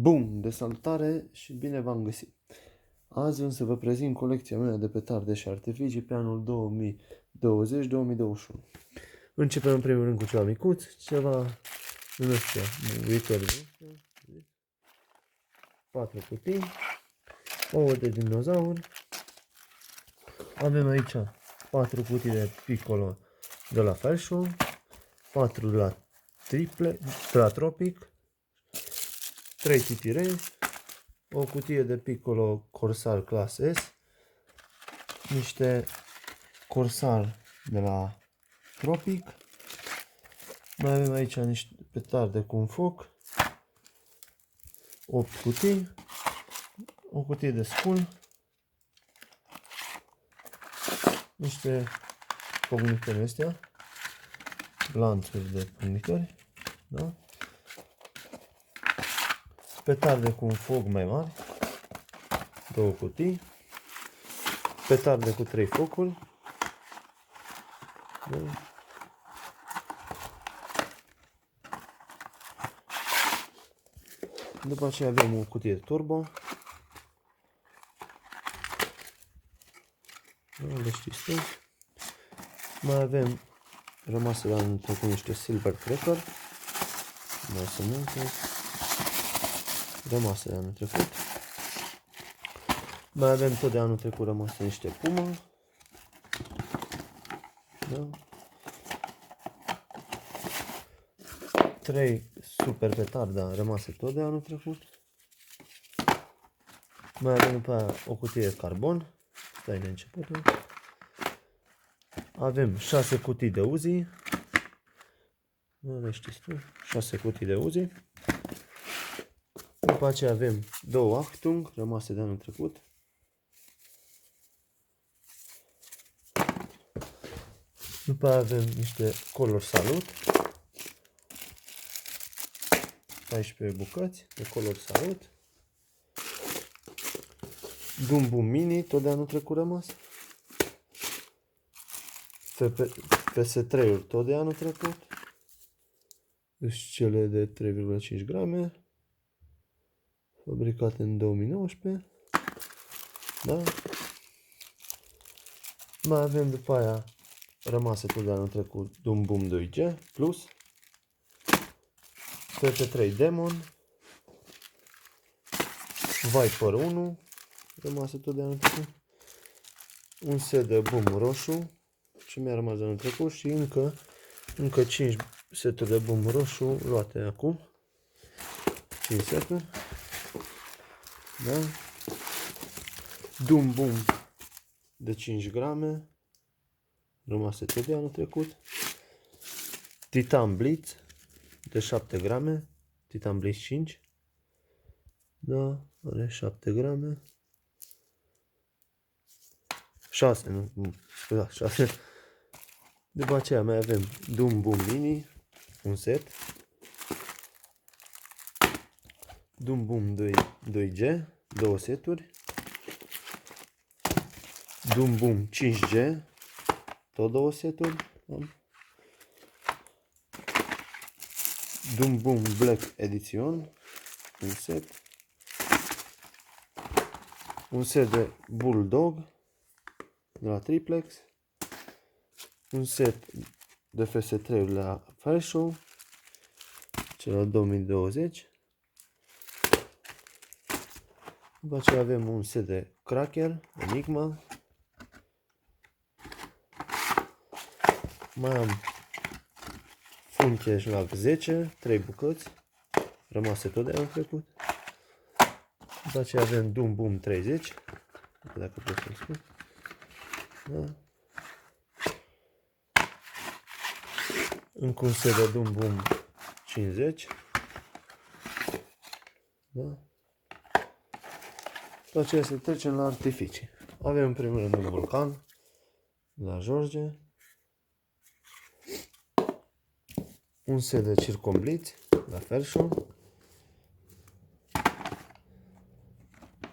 Bun, de salutare și bine v-am găsit! Azi o să vă prezint colecția mea de petarde și artificii pe anul 2020-2021. Începem în primul rând cu ceva micuț, ceva în ăstea, buitori, 4 cutii, ouă de dinozauri. Avem aici 4 cutii de piccolo de la Fair Show, 4 de la Tropic, 3 titirezi, o cutie de piccolo Corsar Class S, niște Corsar de la Tropic, mai avem aici niște petarde cu un foc, 8 cutii, o cutie de Skull, niște pognitori astea, lanțuri de pognitori, da? Petarde cu un foc mai mare, 2 cutii, petarde cu 3 focuri, da? După aceea avem o cutie de turbo, le știți tu. Mai avem rămase la anul trecut niște Silver Cracker, mai sunt multe, rămase de anul trecut. Mai avem tot de anul trecut rămase niște Puma, da? 3 super petarde rămase tot de anul trecut. Mai avem după aia o cutie de carbon, stai de începutul. Avem 6 cutii de Uzi, nu le știți tu, 6 cutii de Uzi. După aceea avem 2 Achtung rămase de anul trecut. După aceea avem niște Color Salut, 14 bucăți de Color Salut. Dum Bum Mini, tot de anul trecut rămas. PS3-uri, tot de anul trecut. Deci cele de 3,5 grame. Fabricate în 2019. Da? Mai avem după aia rămase tot de anul trecut Dum Bum 2G Plus. PP3 Demon. Viper 1. Rămase tot de anul trecut. Un set de Boom roșu. Ce mi-a rămas de anul trecut și încă 5 seturi de Boom roșu luate acum. 5 seturi. Da? Dum Bum de 5 grame. Rămase tot de anul trecut. Titan Blitz de 7 grame. Titan Blitz 5. Da, are 7 grame. 6, nu, scuzați, 6. După aceea mai avem Dum Bum Mini, un set. Dum Bum 2G, 2 seturi. Dum Bum 5G, tot 2 seturi. Dum Bum Black Edition, un set. Un set de Bulldog de la Triplex. Un set de FS3 la Fair Show, cel la 2020. După aceea avem un set de Cracker Enigma. Mai am Funke Schlag 10, 3 bucăți, rămase tot de anul trecut. După aceea avem Dum Bum 30, dacă pot să-l spun. Da? Încă un set de Dum Bum 50. Da? După aceea să trecem la artificii. Avem în primul rând un Vulcan la George. Un set de circumbliți la Fair Show.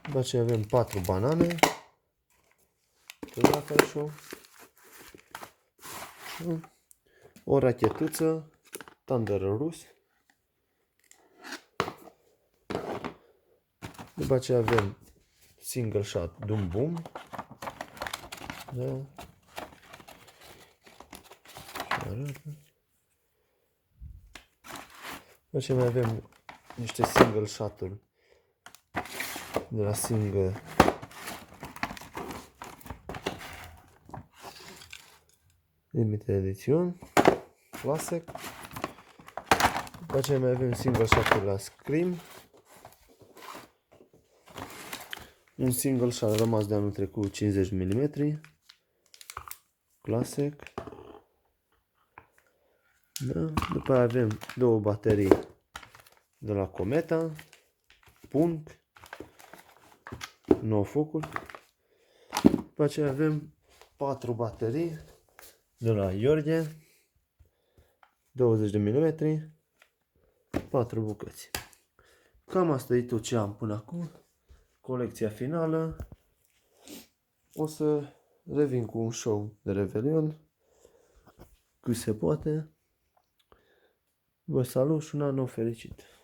După aceea avem 4 banane tot la Fair Show. O rachetuță Thunder rus. După aceea avem single shot Dum Bum. Da. După aceea mai avem niște single shot-uri de la Single Limited Edition Classic. După aceea mai avem single shot la Scream. Un single shot rămas de anul trecut 50 mm. Classic. Da. După aceea avem două baterii de la Cometa. Punk. 9 focuri. După aceea avem 4 baterii de la Gheorghe. 20 de mm. 4 bucăți. Cam asta e tot ce am până acum. Colecția finală. O să revin cu un show de Revelion cât se poate. Vă salut și un an nou fericit!